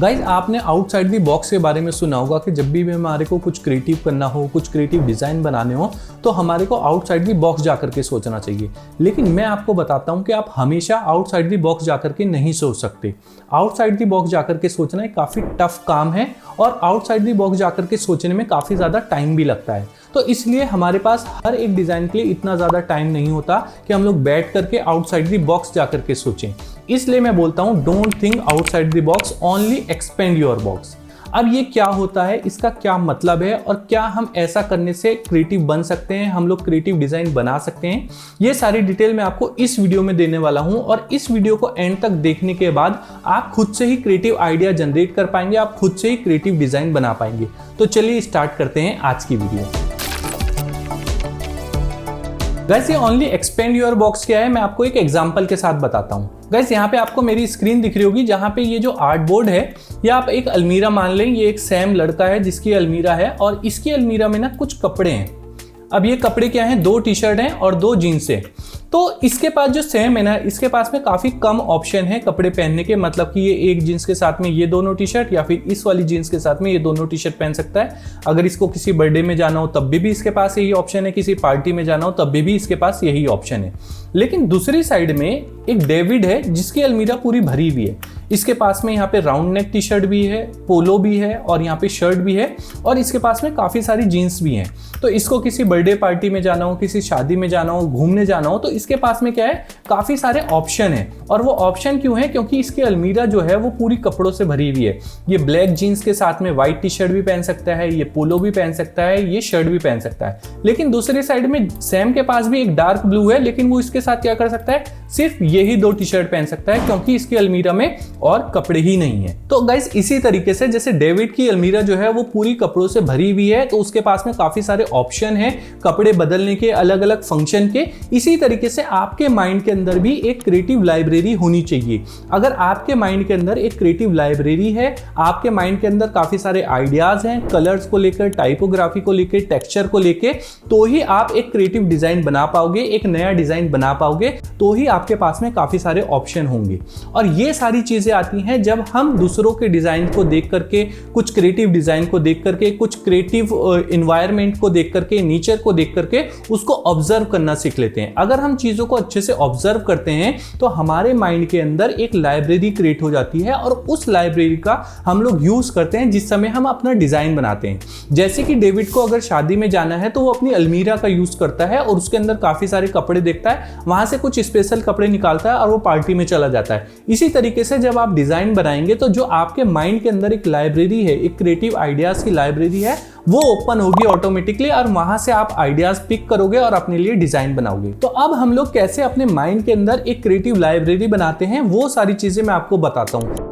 Guys आपने outside the box के बारे में सुना होगा कि जब भी हमारे को कुछ क्रिएटिव करना हो, कुछ क्रिएटिव डिज़ाइन बनाने हो तो हमारे को आउटसाइड द बॉक्स जा करके सोचना चाहिए। लेकिन मैं आपको बताता हूं कि आप हमेशा आउटसाइड द बॉक्स जा करके नहीं सोच सकते। आउटसाइड द बॉक्स जा करके सोचना एक काफ़ी टफ काम है और आउटसाइड द बॉक्स जा करके सोचने में काफ़ी ज़्यादा टाइम भी लगता है। तो इसलिए हमारे पास हर एक डिज़ाइन के लिए इतना ज़्यादा टाइम नहीं होता कि हम लोग बैठ करके आउटसाइड द बॉक्स जा करके सोचें। इसलिए मैं बोलता हूँ don't think outside the box, only expand your box. अब ये क्या होता है, इसका क्या मतलब है और क्या हम ऐसा करने से क्रिएटिव बन सकते हैं, हम लोग क्रिएटिव डिज़ाइन बना सकते हैं, ये सारी डिटेल मैं आपको इस वीडियो में देने वाला हूं। और इस वीडियो को एंड तक देखने के बाद आप खुद से ही क्रिएटिव आइडिया जनरेट कर पाएंगे, आप खुद से ही क्रिएटिव डिज़ाइन बना पाएंगे। तो चलिए स्टार्ट करते हैं आज की वीडियो। गाइस ये ओनली एक्सपेंड योर बॉक्स क्या है, मैं आपको एक एग्जांपल के साथ बताता हूँ। गाइस यहाँ पे आपको मेरी स्क्रीन दिख रही होगी, जहाँ पे ये जो आर्ट बोर्ड है या आप एक अलमीरा मान लें। ये एक सैम लड़का है जिसकी अलमीरा है और इसकी अलमीरा में ना कुछ कपड़े हैं। अब ये कपड़े क्या हैं, 2 टी शर्ट हैं और 2 जीन्स है। तो इसके पास जो सैम है ना, इसके पास में काफ़ी कम ऑप्शन है कपड़े पहनने के। मतलब कि ये एक जीन्स के साथ में ये दोनों टी शर्ट या फिर इस वाली जीन्स के साथ में ये दोनों टी शर्ट पहन सकता है। अगर इसको किसी बर्थडे में जाना हो तब भी इसके पास यही ऑप्शन है, किसी पार्टी में जाना हो तब भी इसके पास यही ऑप्शन है। लेकिन दूसरी साइड में एक डेविड है जिसकी अलमीरा पूरी भरी हुई है। इसके पास में यहाँ पे राउंड नेक टी शर्ट भी है, पोलो भी है और यहाँ पे शर्ट भी है और इसके पास में काफ़ी सारी जीन्स भी हैं। तो इसको किसी बर्थडे पार्टी में जाना हो, किसी शादी में जाना हो, घूमने जाना हो तो इसके पास में क्या है, काफ़ी सारे ऑप्शन है। और वो ऑप्शन क्यों है, क्योंकि इसकी अलमीरा जो है वो पूरी कपड़ों से भरी हुई है। ये ब्लैक जीन्स के साथ में व्हाइट टी शर्ट भी पहन सकता है, ये पोलो भी पहन सकता है, ये शर्ट भी पहन सकता है। लेकिन दूसरी साइड में सैम के पास भी एक डार्क ब्लू है, लेकिन वो इसके साथ क्या कर सकता है, सिर्फ यही 2 टी शर्ट पहन सकता है क्योंकि इसकी अलमीरा में और कपड़े ही नहीं है। तो गाइस इसी तरीके से जैसे डेविड की अलमीरा जो है वो पूरी कपड़ों से भरी हुई है, तो उसके पास में काफी सारे ऑप्शन है कपड़े बदलने के, अलग अलग फंक्शन के। इसी तरीके से आपके माइंड के अंदर भी एक क्रिएटिव लाइब्रेरी होनी चाहिए। अगर आपके माइंड के अंदर एक क्रिएटिव लाइब्रेरी है, आपके माइंड के अंदर काफी सारे आइडियाज हैं कलर्स को लेकर, टाइपोग्राफी को लेकर, टेक्सचर को लेकर, तो ही आप एक क्रिएटिव डिजाइन बना पाओगे, एक नया डिजाइन बना पाओगे, तो ही आपके पास में काफी सारे ऑप्शन होंगे। और ये सारी चीजें आती हैं जब हम दूसरों के डिजाइन को देख करके, कुछ क्रिएटिव डिजाइन को देख करके, कुछ क्रिएटिव एनवायरनमेंट को देख करके, नेचर को देख करके उसको ऑब्जर्व करना सीख लेते हैं। अगर हम चीजों को अच्छे से ऑब्जर्व करते हैं तो हमारे माइंड के अंदर एक लाइब्रेरी क्रिएट हो जाती है और उस लाइब्रेरी का हम लोग यूज करते हैं जिस समय हम अपना डिजाइन बनाते हैं। जैसे कि डेविड को अगर शादी में जाना है तो वो अपनी अलमीरा का यूज करता है और उसके अंदर काफी सारे कपड़े देखता है, वहां से कुछ स्पेशल कपड़े निकालता है और वो पार्टी में चला जाता है। इसी तरीके से जब आप डिजाइन बनाएंगे तो जो आपके माइंड के अंदर एक लाइब्रेरी है, एक क्रिएटिव आइडियाज की लाइब्रेरी है, वो ओपन होगी ऑटोमेटिकली और वहां से आप आइडियाज पिक करोगे और अपने लिए डिजाइन बनाओगे। तो अब हम लोग कैसे अपने माइंड के अंदर एक क्रिएटिव लाइब्रेरी बनाते हैं, वो सारी चीजें मैं आपको बताता हूं।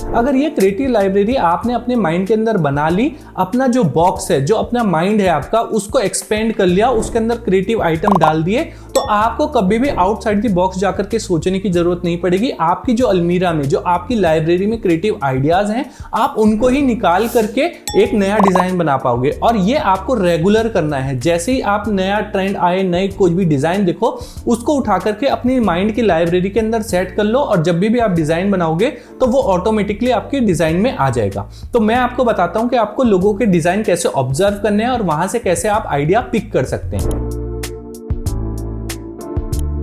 अगर ये क्रिएटिव लाइब्रेरी आपने अपने माइंड के अंदर बना ली, अपना जो बॉक्स है, जो अपना माइंड है आपका, उसको एक्सपेंड कर लिया, उसके अंदर क्रिएटिव आइटम डाल दिए, तो आपको कभी भी आउटसाइड द बॉक्स जाकर के सोचने की जरूरत नहीं पड़ेगी। आपकी जो अलमीरा में, जो आपकी लाइब्रेरी में क्रिएटिव आइडियाज हैं, आप उनको ही निकाल करके एक नया डिजाइन बना पाओगे। और ये आपको रेगुलर करना है। जैसे ही आप नया ट्रेंड आए, नए कोई भी डिजाइन देखो, उसको उठा करके अपनी माइंड की लाइब्रेरी के अंदर सेट कर लो और जब भी आप डिजाइन बनाओगे तो वो ऑटोमेटिकली आपके डिजाइन में आ जाएगा। तो मैं आपको बताता हूं कि आपको लोगों के डिजाइन कैसे ऑब्जर्व करने हैं और वहां से कैसे आप आइडिया पिक कर सकते हैं।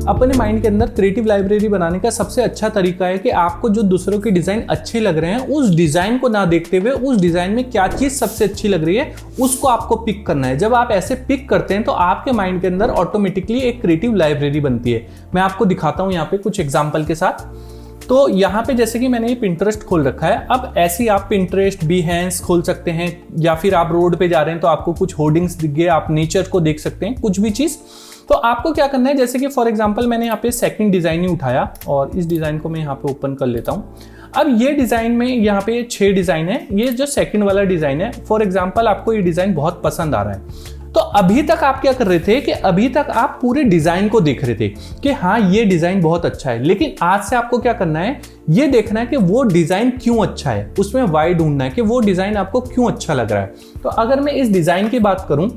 अपने माइंड के अंदर क्रिएटिव लाइब्रेरी बनाने का सबसे अच्छा तरीका है कि आपको जो दूसरों के डिजाइन अच्छे लग रहे हैं, उस डिजाइन को ना देखते हुए उस डिजाइन में क्या चीज सबसे अच्छी लग रही है उसको आपको पिक करना है। जब आप ऐसे पिक करते हैं तो आपके माइंड के अंदर ऑटोमेटिकली एक क्रिएटिव लाइब्रेरी बनती है। मैं आपको दिखाता हूं यहाँ पे कुछ एग्जाम्पल के साथ। तो यहाँ पे जैसे कि मैंने ये पिंटरेस्ट खोल रखा है। अब ऐसे ही आप पिंटरेस्ट, बिहेंस खोल सकते हैं, या फिर आप रोड पे जा रहे हैं तो आपको कुछ होर्डिंग्स दिख गए, आप नेचर को देख सकते हैं, कुछ भी चीज। तो आपको क्या करना है, जैसे कि फॉर एग्जांपल मैंने यहाँ पे सेकंड डिजाइन ही उठाया और इस डिजाइन को मैं यहाँ पे ओपन कर लेता हूँ। अब ये डिजाइन में यहाँ पे 6 डिजाइन है। ये जो सेकंड वाला डिजाइन है, फॉर एग्जांपल आपको ये डिजाइन बहुत पसंद आ रहा है। तो अभी तक आप क्या कर रहे थे कि अभी तक आप पूरे डिजाइन को देख रहे थे कि हाँ ये डिजाइन बहुत अच्छा है, लेकिन आज से आपको क्या करना है, ये देखना है कि वो डिजाइन क्यों अच्छा है, उसमें वाई ढूंढना है कि वो डिजाइन आपको क्यों अच्छा लग रहा है। तो अगर मैं इस डिजाइन की बात करूं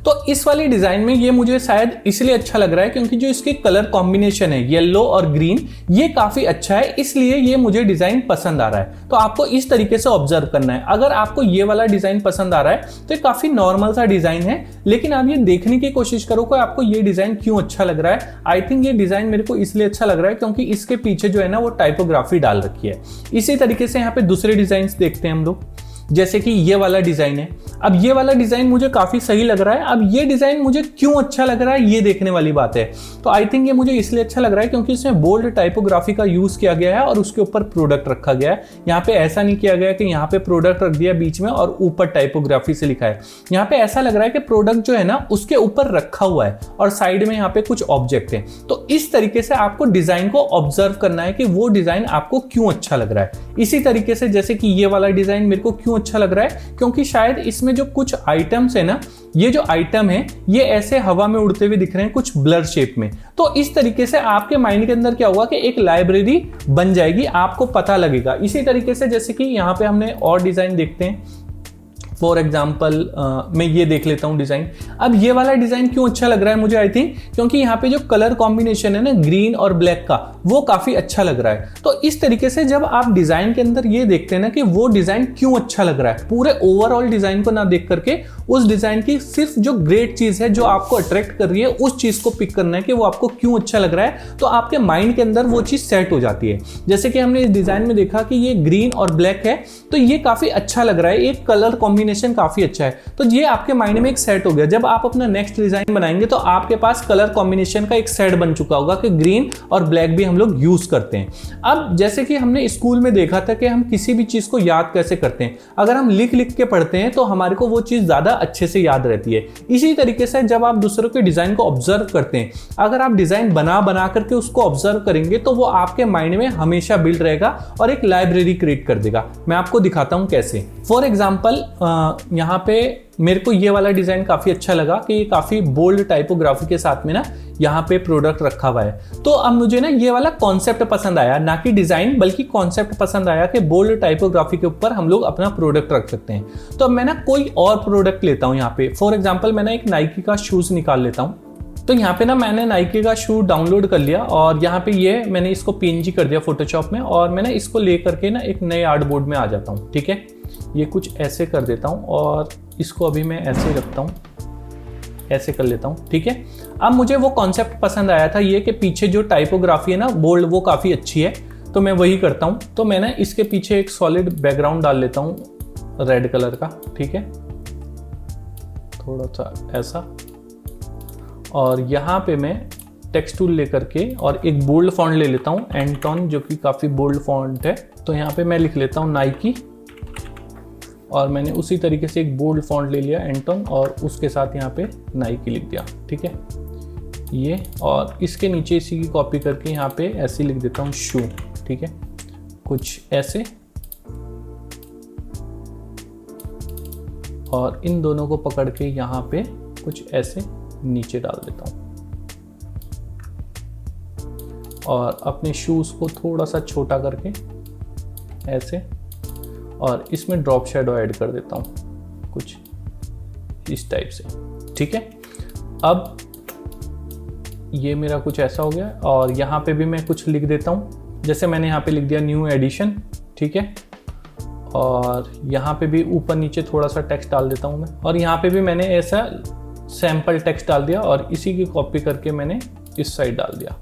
तो इस वाली डिजाइन में ये मुझे शायद इसलिए अच्छा लग रहा है क्योंकि जो इसके कलर कॉम्बिनेशन है येलो और ग्रीन, ये काफी अच्छा है, इसलिए ये मुझे डिजाइन पसंद आ रहा है। तो आपको इस तरीके से ऑब्जर्व करना है। अगर आपको ये वाला डिजाइन पसंद आ रहा है तो ये काफी नॉर्मल सा डिजाइन है, लेकिन आप ये देखने की कोशिश करो कि आपको ये डिजाइन क्यों अच्छा लग रहा है। आई थिंक ये डिजाइन मेरे को इसलिए अच्छा लग रहा है क्योंकि इसके पीछे जो है ना वो टाइपोग्राफी डाल रखी है। इसी तरीके से यहाँ पे दूसरे डिजाइन देखते हैं हम लोग, जैसे कि ये वाला डिजाइन है। अब ये वाला डिजाइन मुझे काफी सही लग रहा है। अब ये डिजाइन मुझे क्यों अच्छा लग रहा है ये देखने वाली बात है। तो आई थिंक ये मुझे इसलिए अच्छा लग रहा है क्योंकि इसमें बोल्ड टाइपोग्राफी का यूज किया गया है और उसके ऊपर प्रोडक्ट रखा गया है। यहाँ पे ऐसा नहीं किया गया कि यहाँ पे प्रोडक्ट रख दिया बीच में और ऊपर टाइपोग्राफी से लिखा है। यहाँ पे ऐसा लग रहा है कि प्रोडक्ट जो है ना उसके ऊपर रखा हुआ है और साइड में यहाँ पे कुछ ऑब्जेक्ट है। तो इस तरीके से आपको डिजाइन को ऑब्जर्व करना है कि वो डिजाइन आपको क्यों अच्छा लग रहा है। इसी तरीके से जैसे कि ये वाला डिजाइन मेरे को क्यों अच्छा लग रहा है क्योंकि शायद इसमें जो कुछ आइटम्स है ना, ये जो आइटम है ये ऐसे हवा में उड़ते हुए दिख रहे हैं कुछ ब्लर शेप में। तो इस तरीके से आपके माइंड के अंदर क्या होगा कि एक लाइब्रेरी बन जाएगी, आपको पता लगेगा। इसी तरीके से जैसे कि यहाँ पे हमने और डिजाइन देखते हैं। फॉर एग्जाम्पल मैं ये देख लेता हूँ डिजाइन। अब ये वाला डिजाइन क्यों अच्छा लग रहा है मुझे, आई थिंक क्योंकि यहाँ पे जो कलर कॉम्बिनेशन है ना ग्रीन और ब्लैक का, वो काफी अच्छा लग रहा है। तो इस तरीके से जब आप डिजाइन के अंदर ये देखते हैं ना कि वो डिजाइन क्यों अच्छा लग रहा है, पूरे ओवरऑल डिजाइन को ना देख करके उस डिजाइन की सिर्फ जो ग्रेट चीज है जो आपको अट्रैक्ट कर रही है उस चीज को पिक करना है कि वो आपको क्यों अच्छा लग रहा है। तो आपके माइंड के अंदर वो चीज सेट हो जाती है। जैसे कि हमने इस डिजाइन में देखा कि ये ग्रीन और ब्लैक है, तो ये काफी अच्छा लग रहा है, एक कलर कॉम्बिनेशन काफी अच्छा है। तो ये आपके माइंड में एक सेट हो गया। जब आप अपना नेक्स्ट डिजाइन बनाएंगे तो आपके पास कलर कॉम्बिनेशन का एक सेट बन चुका होगा कि ग्रीन और ब्लैक भी हम लोग यूज करते हैं। अब जैसे कि हमने स्कूल में देखा था कि हम किसी भी चीज को याद कैसे करते हैं, अगर हम लिख लिख के पढ़ते हैं तो हमारे को वो चीज ज्यादा अच्छे से याद रहती है। इसी तरीके से जब आप दूसरों के डिजाइन को ऑब्जर्व करते हैं, अगर आप डिजाइन बना बना करके उसको ऑब्जर्व करेंगे तो वो आपके माइंड में हमेशा बिल्ड रहेगा और एक लाइब्रेरी क्रिएट कर देगा। मैं आपको दिखाता हूं कैसे। फॉर एग्जाम्पल यहाँ पे मेरे को ये वाला डिजाइन काफी अच्छा लगा कि ये काफी बोल्ड टाइपोग्राफी के साथ में ना यहाँ पे प्रोडक्ट रखा हुआ है। तो अब मुझे ना ये वाला कॉन्सेप्ट पसंद आया, ना कि डिजाइन बल्कि कॉन्सेप्ट पसंद आया कि बोल्ड टाइपोग्राफी के ऊपर हम लोग अपना प्रोडक्ट रख सकते हैं। तो मैं ना कोई और प्रोडक्ट लेता हूँ यहाँ पे। फॉर एग्जाम्पल मैं ना एक नाइकी का शूज निकाल लेता हूँ। तो यहाँ पे ना मैंने नाइकी का शू डाउनलोड कर लिया और यहाँ पे ये मैंने इसको PNG कर दिया फोटोशॉप में और मैंने इसको ले करके ना एक नए आर्टबोर्ड में आ जाता हूँ। ठीक है, ये कुछ ऐसे कर देता हूँ और इसको अभी मैं ऐसे रखता हूँ, ऐसे कर लेता हूँ। ठीक है, अब मुझे वो कॉन्सेप्ट पसंद आया था ये कि पीछे जो टाइपोग्राफी है ना बोल्ड, वो काफ़ी अच्छी है, तो मैं वही करता हूँ। तो मैंने इसके पीछे एक सॉलिड बैकग्राउंड डाल लेता हूँ रेड कलर का। ठीक है, थोड़ा सा ऐसा, और यहाँ पे मैं टेक्स्ट टूल लेकर के और एक बोल्ड फॉन्ट ले लेता हूँ एंटॉन, जो कि काफ़ी बोल्ड फॉन्ट है। तो यहाँ पे मैं लिख लेता हूँ नाइकी और मैंने उसी तरीके से एक बोल्ड फॉन्ट ले लिया एंटॉन और उसके साथ यहाँ पे नाइकी लिख दिया। ठीक है, ये, और इसके नीचे इसी की कॉपी करके यहाँ पे ऐसे लिख देता हूँ शू। ठीक है, कुछ ऐसे, और इन दोनों को पकड़ के यहाँ पे कुछ ऐसे नीचे डाल देता हूँ और अपने शूज को थोड़ा सा छोटा करके ऐसे, और इसमें ड्रॉप शैडो ऐड कर देता हूँ कुछ इस टाइप से। ठीक है, अब ये मेरा कुछ ऐसा हो गया और यहाँ पे भी मैं कुछ लिख देता हूँ, जैसे मैंने यहाँ पे लिख दिया न्यू एडिशन। ठीक है, और यहाँ पे भी ऊपर नीचे थोड़ा सा टेक्स्ट डाल देता हूँ मैं, और यहाँ पे भी मैंने ऐसा सैंपल टेक्स्ट डाल दिया और इसी की कॉपी करके मैंने इस साइड डाल दिया।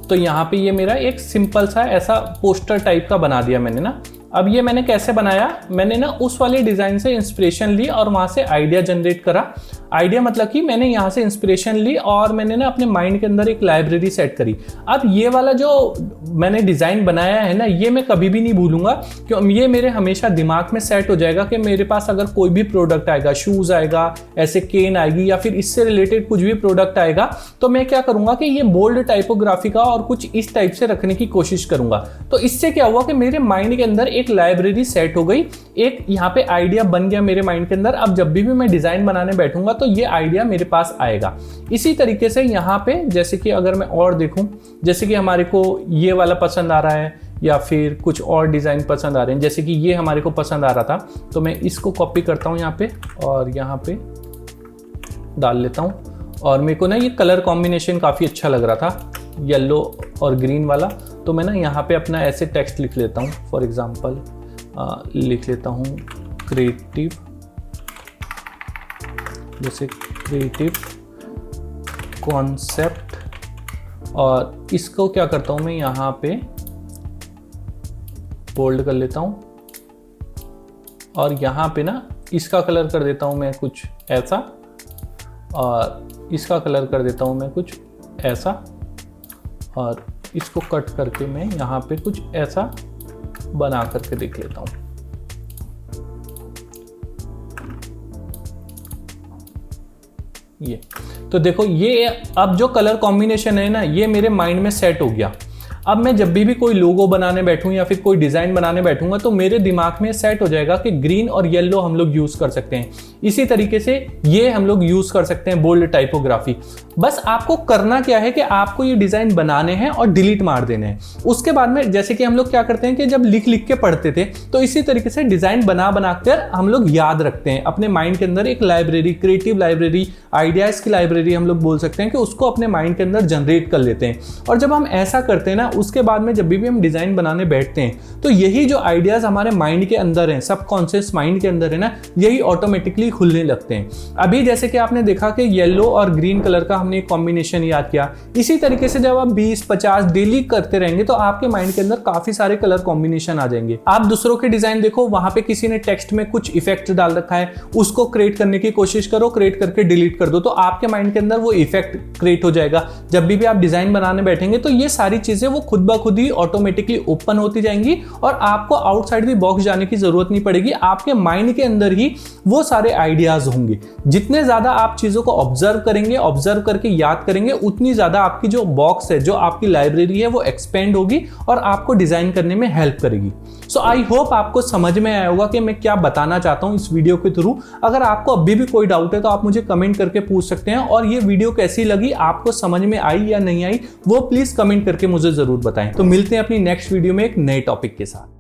तो यहाँ पे ये मेरा एक सिंपल सा ऐसा पोस्टर टाइप का बना दिया मैंने ना। अब ये मैंने कैसे बनाया, मैंने ना उस वाले डिज़ाइन से इंस्पिरेशन ली और वहाँ से आइडिया जनरेट करा। आइडिया मतलब कि मैंने यहाँ से इंस्पिरेशन ली और मैंने ना अपने माइंड के अंदर एक लाइब्रेरी सेट करी। अब ये वाला जो मैंने डिज़ाइन बनाया है ना, ये मैं कभी भी नहीं भूलूंगा, क्यों ये मेरे हमेशा दिमाग में सेट हो जाएगा कि मेरे पास अगर कोई भी प्रोडक्ट आएगा, शूज़ आएगा, ऐसे केन आएगी या फिर इससे रिलेटेड कुछ भी प्रोडक्ट आएगा, तो मैं क्या करूँगा कि ये बोल्ड टाइपोग्राफी का और कुछ इस टाइप से रखने की कोशिश करूँगा। तो इससे क्या हुआ कि मेरे माइंड के अंदर एक लाइब्रेरी सेट हो गई, एक यहाँ पे आइडिया बन गया मेरे माइंड के अंदर। अब जब भी मैं डिज़ाइन बनाने बैठूंगा तो ये आइडिया मेरे पास आएगा। इसी तरीके से यहाँ पे जैसे कि अगर मैं और देखूं, जैसे कि हमारे को ये वाला पसंद आ रहा है, या फिर कुछ और डिज़ाइन पसंद आ रहे हैं, जैसे कि ये हमारे को पसंद आ रहा था, तो मैं इसको कॉपी करता हूँ यहाँ पे और यहाँ पे डाल लेता हूँ। और मेरे को ना ये कलर कॉम्बिनेशन काफ़ी अच्छा लग रहा था, येलो और ग्रीन वाला, तो मैं ना यहाँ पे अपना ऐसे टेक्स्ट लिख लेता हूँ। फॉर एग्जांपल लिख लेता हूँ क्रिएटिव, जैसे क्रिएटिव कॉन्सेप्ट, और इसको क्या करता हूँ मैं यहाँ पे बोल्ड कर लेता हूँ और यहाँ पे ना इसका कलर कर देता हूँ मैं कुछ ऐसा, और इसका कलर कर देता हूँ मैं कुछ ऐसा, और इसको कट करके मैं यहाँ पे कुछ ऐसा बना करके देख लेता हूँ। ये तो देखो, ये अब जो कलर कॉम्बिनेशन है ना, ये मेरे माइंड में सेट हो गया। अब मैं जब भी कोई लोगो बनाने बैठूं या फिर कोई डिज़ाइन बनाने बैठूंगा तो मेरे दिमाग में सेट हो जाएगा कि ग्रीन और येलो हम लोग यूज़ कर सकते हैं। इसी तरीके से ये हम लोग यूज़ कर सकते हैं बोल्ड टाइपोग्राफी। बस आपको करना क्या है कि आपको ये डिज़ाइन बनाने हैं और डिलीट मार देने हैं। उसके बाद में जैसे कि हम लोग क्या करते हैं कि जब लिख लिख के पढ़ते थे, तो इसी तरीके से डिज़ाइन बना कर हम लोग याद रखते हैं अपने माइंड के अंदर। एक लाइब्रेरी, क्रिएटिव लाइब्रेरी, आइडियाज़ की लाइब्रेरी हम लोग बोल सकते हैं कि उसको अपने माइंड के अंदर जनरेट कर लेते हैं। और जब हम ऐसा करते हैं ना, उसके बाद में जब भी हम डिज़ाइन बनाने बैठते हैं तो यही जो आइडियाज़ हमारे माइंड के अंदर हैं, सबकॉन्शियस माइंड के अंदर है ना, यही ऑटोमेटिकली खुलने लगते हैं। अभी जैसे कि आपने देखा कि येलो और ग्रीन कलर का हमने एक कॉम्बिनेशन याद किया, इसी तरीके से जब आप 20-50 डेली करते रहेंगे तो आपके माइंड के अंदर काफ़ी सारे कलर कॉम्बिनेशन आ जाएंगे। आप दूसरों के डिज़ाइन देखो, वहाँ पे किसी ने टेक्स्ट में कुछ इफेक्ट डाल रखा है, उसको क्रिएट करने की कोशिश करो, क्रिएट करके डिलीट कर दो, तो आपके माइंड के अंदर वो इफेक्ट क्रिएट हो जाएगा। जब भी आप डिज़ाइन बनाने बैठेंगे तो ये सारी चीज़ें वो खुद ब खुद ही ऑटोमेटिकली ओपन होती जाएंगी और आपको आउटसाइड द बॉक्स जाने की जरूरत नहीं पड़ेगी। आपके माइंड के अंदर ही वो सारे आइडियाज होंगे। जितने ज्यादा आप चीजों को ऑब्जर्व करेंगे, ऑब्जर्व करके याद करेंगे, उतनी ज्यादा आपकी जो बॉक्स है, जो आपकी लाइब्रेरी है, वो एक्सपेंड होगी और आपको डिजाइन करने में हेल्प करेगी। सो आई होप आपको समझ में आया होगा कि मैं क्या बताना चाहता हूं इस वीडियो के थ्रू। अगर आपको अभी भी कोई डाउट है तो आप मुझे कमेंट करके पूछ सकते हैं, और ये वीडियो कैसी लगी, आपको समझ में आई या नहीं आई, वो प्लीज कमेंट करके मुझे जरूर बताएं। तो मिलते हैं अपनी नेक्स्ट वीडियो में एक नए टॉपिक के साथ।